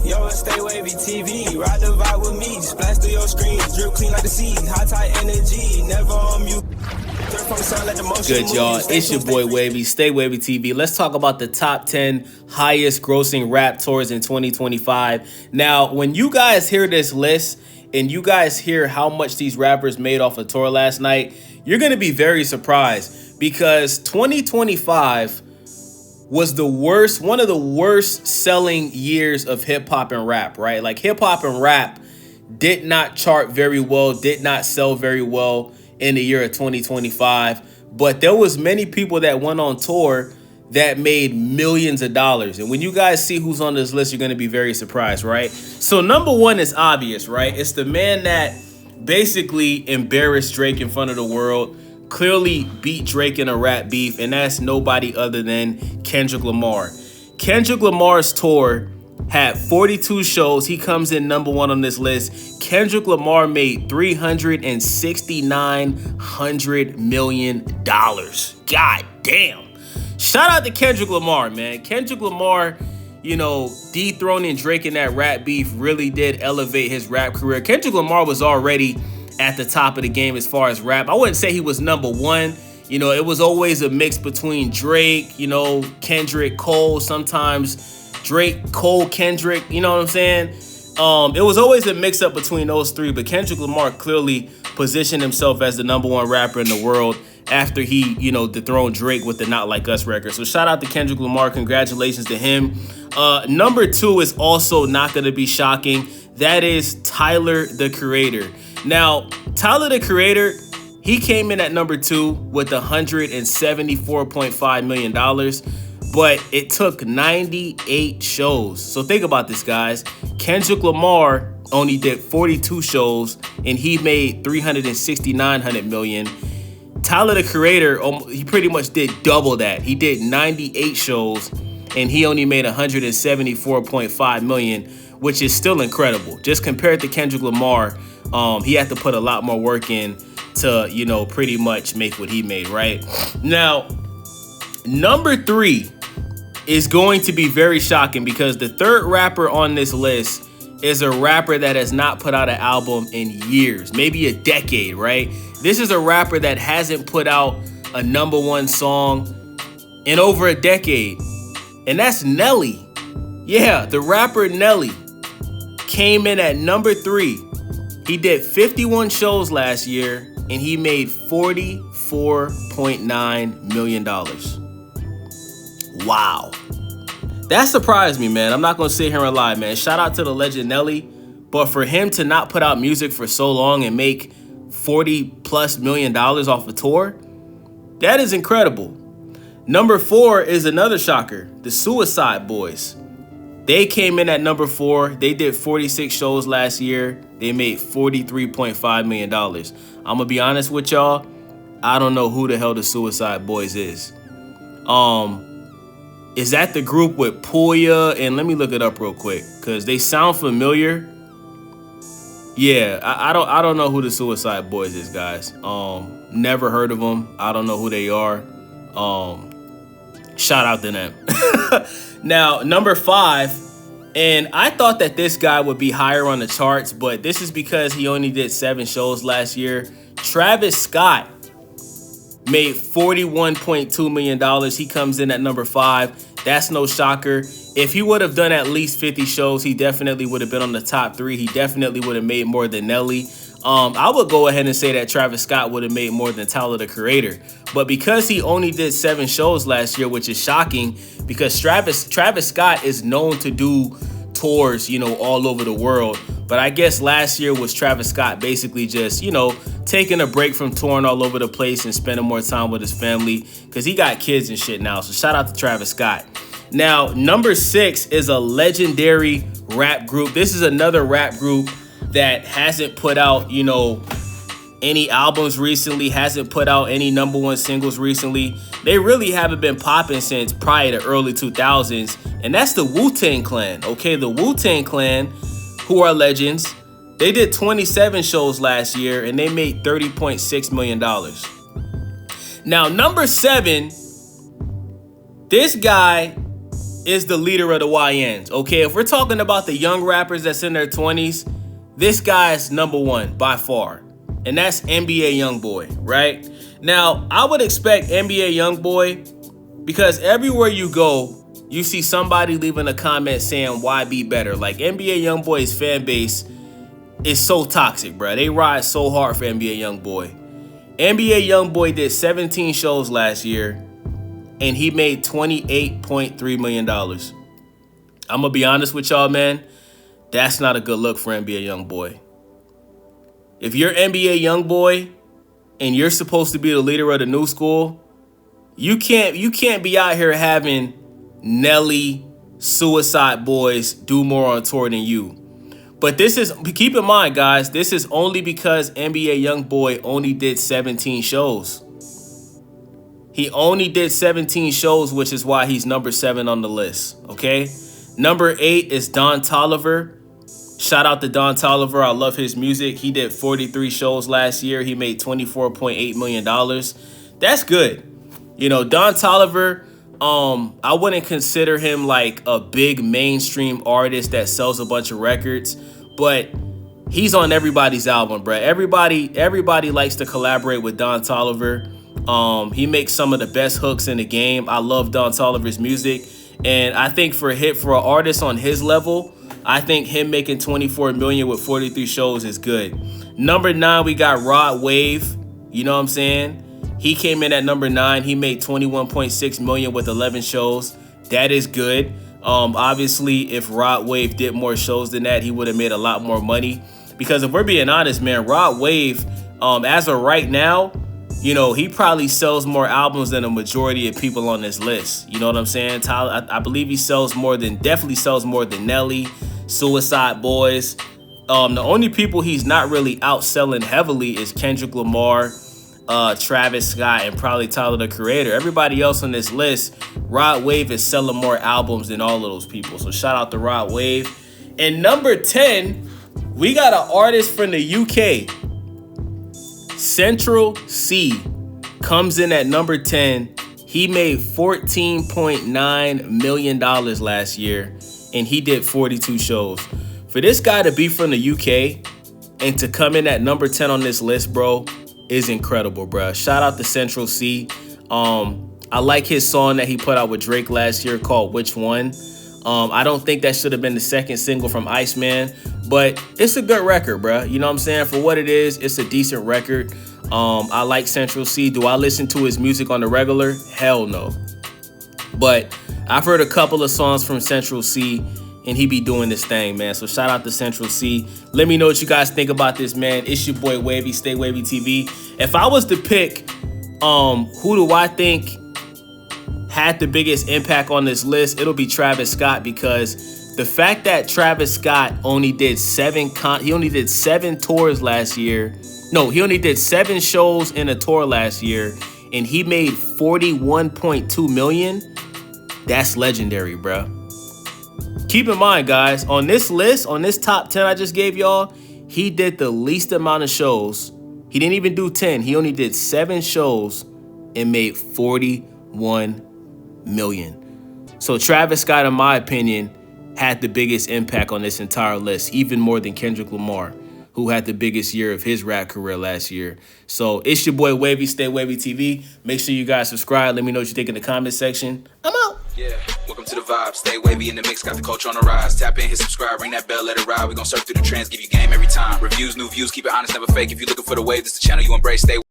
Yo, it's StayWavyTV. Ride the vibe with me. Splash through your screen. Drip clean like the sea. High tide energy. Never on mute. Good, y'all. It's your boy Wavy, StayWavyTV. Let's talk about the top 10 highest grossing rap tours in 2025. Now, when you guys hear this list and you guys hear how much these rappers made off a tour last night, you're going to be very surprised because 2025 was one of the worst selling years of hip hop and rap, right? Like hip hop and rap did not chart very well, did not sell very well in the year of 2025, but there was many people that went on tour that made millions of dollars. And when you guys see who's on this list, you're going to be very surprised, right? So number one is obvious, right? It's the man that basically embarrassed Drake in front of the world, clearly beat Drake in a rap beef, and that's nobody other than Kendrick Lamar. Kendrick Lamar's tour had 42 shows. He comes in number one on this list. Kendrick Lamar made $369 million. God damn. Shout out to Kendrick Lamar, man. Kendrick Lamar, you know, dethroning Drake in that rap beef really did elevate his rap career. Kendrick Lamar was already at the top of the game as far as rap. I wouldn't say he was number one. You know, it was always a mix between Drake, you know, Kendrick, Cole, sometimes Drake, Cole, Kendrick, you know what I'm saying? It was always a mix-up between those three, but Kendrick Lamar clearly positioned himself as the number one rapper in the world after he, you know, dethroned Drake with the Not Like Us record. So shout out to Kendrick Lamar. Congratulations to him. Number two is also not going to be shocking. That is Tyler, the Creator. Now, Tyler, the Creator, he came in at number two with $174.5 million. But it took 98 shows. So think about this, guys. Kendrick Lamar only did 42 shows, and he made $369 million. Tyler, the Creator, he pretty much did double that. He did 98 shows, and he only made $174.5 million, which is still incredible. Just compared to Kendrick Lamar, he had to put a lot more work in to, you know, pretty much make what he made, right? Now, number three is going to be very shocking because the third rapper on this list is a rapper that has not put out an album in years, maybe a decade, right? This is a rapper that hasn't put out a number one song in over a decade, and that's Nelly. Yeah, the rapper Nelly came in at number three. He did 51 shows last year, and he made $44.9 million. Wow. That surprised me, man. I'm not going to sit here and lie, man. Shout out to the legend Nelly. But for him to not put out music for so long and make $40+ million off a tour, that is incredible. Number four is another shocker, the Suicide Boys. They came in at number four. They did 46 shows last year. They made $43.5 million. I'm going to be honest with y'all. I don't know who the hell the Suicide Boys is. Is that the group with Puya? And let me look it up real quick because they sound familiar. Yeah, I don't know who the Suicide Boys is, guys. Never heard of them. I don't know who they are. Shout out to them. Now, number five, and I thought that this guy would be higher on the charts, but this is because he only did 7 shows last year. Travis Scott made $41.2 million. He comes in at number 5. That's no shocker. If he would have done at least 50 shows, he definitely would have been on the top 3. He definitely would have made more than Nelly. I would go ahead and say that Travis Scott would have made more than Tyler, the Creator. But because he only did 7 shows last year, which is shocking, because Travis Scott is known to do tours, all over the world. But I guess last year was Travis Scott basically just, taking a break from touring all over the place and spending more time with his family because he got kids and shit now. So shout out to Travis Scott. Now, number 6 is a legendary rap group. This is another rap group that hasn't put out, any albums recently, hasn't put out any number 1 singles recently. They really haven't been popping since prior to early 2000s. And that's the Wu-Tang Clan. Okay, the Wu-Tang Clan, who are legends, they did 27 shows last year and they made $30.6 million. Now, number 7, this guy is the leader of the YNs, okay? If we're talking about the young rappers that's in their 20s, this guy is number one by far, and that's NBA Youngboy, right? Now, I would expect NBA Youngboy, because everywhere you go, you see somebody leaving a comment saying, why be better? Like, NBA Youngboy's fan base is so toxic, bro. They ride so hard for NBA Youngboy. NBA Youngboy did 17 shows last year, and he made $28.3 million. I'm going to be honest with y'all, man. That's not a good look for NBA Youngboy. If you're NBA Youngboy and you're supposed to be the leader of the new school, you can't be out here having Nelly, Suicide Boys do more on tour than you. But this is, keep in mind, guys, this is only because NBA Youngboy only did 17 shows. He only did 17 shows, which is why he's number 7 on the list, okay? Number 8 is Don Toliver. Shout out to Don Toliver. I love his music. He did 43 shows last year. He made $24.8 million. That's good. You know, Don Toliver, I wouldn't consider him like a big mainstream artist that sells a bunch of records, but he's on everybody's album, bro. Everybody likes to collaborate with Don Toliver. He makes some of the best hooks in the game. I love Don Toliver's music, and I think for an artist on his level, I think him making $24 million with 43 shows is good. Number 9, we got Rod Wave. You know what I'm saying? He came in at number 9. He made $21.6 million with 11 shows. That is good. Obviously, if Rod Wave did more shows than that, he would have made a lot more money. Because if we're being honest, man, Rod Wave, as of right now, you know, he probably sells more albums than a majority of people on this list. You know what I'm saying? Tyler, I believe he definitely sells more than Nelly, Suicide Boys. The only people he's not really outselling heavily is Kendrick Lamar, Travis Scott, and probably Tyler, the Creator. Everybody else on this list, Rod Wave is selling more albums than all of those people. So shout out to Rod Wave. And number 10, we got an artist from the UK. Central C comes in at number 10. He made $14.9 million last year, and he did 42 shows. For this guy to be from the UK and to come in at number 10 on this list, bro, is incredible, bro. Shout out to Central C. I like his song that he put out with Drake last year called Which One. I don't think that should have been the second single from Iceman, but it's a good record, bro. You know what I'm saying? For what it is, it's a decent record. I like Central C. Do I listen to his music on the regular? Hell no. But I've heard a couple of songs from Central C, and he be doing this thing, man. So shout out to Central C. Let me know what you guys think about this, man. It's your boy Wavy, StayWavyTV. If I was to pick who do I think had the biggest impact on this list, it'll be Travis Scott, because the fact that Travis Scott only did 7 tours last year. No, he only did 7 shows in a tour last year, and he made $41.2 million. That's legendary, bro. Keep in mind, guys, on this list, on this top 10 I just gave y'all, he did the least amount of shows. He didn't even do 10. He only did 7 shows and made $41 million. So Travis Scott, in my opinion, had the biggest impact on this entire list, even more than Kendrick Lamar, who had the biggest year of his rap career last year. So it's your boy Wavy, StayWavyTV. Make sure you guys subscribe. Let me know what you think in the comment section. I'm out. Yeah, welcome to the vibe. Stay wavy in the mix, got the culture on the rise. Tap in, hit subscribe, ring that bell, let it ride. We gon' surf through the trends, give you game every time. Reviews, new views, keep it honest, never fake. If you're looking for the wave, this the channel you embrace. Stay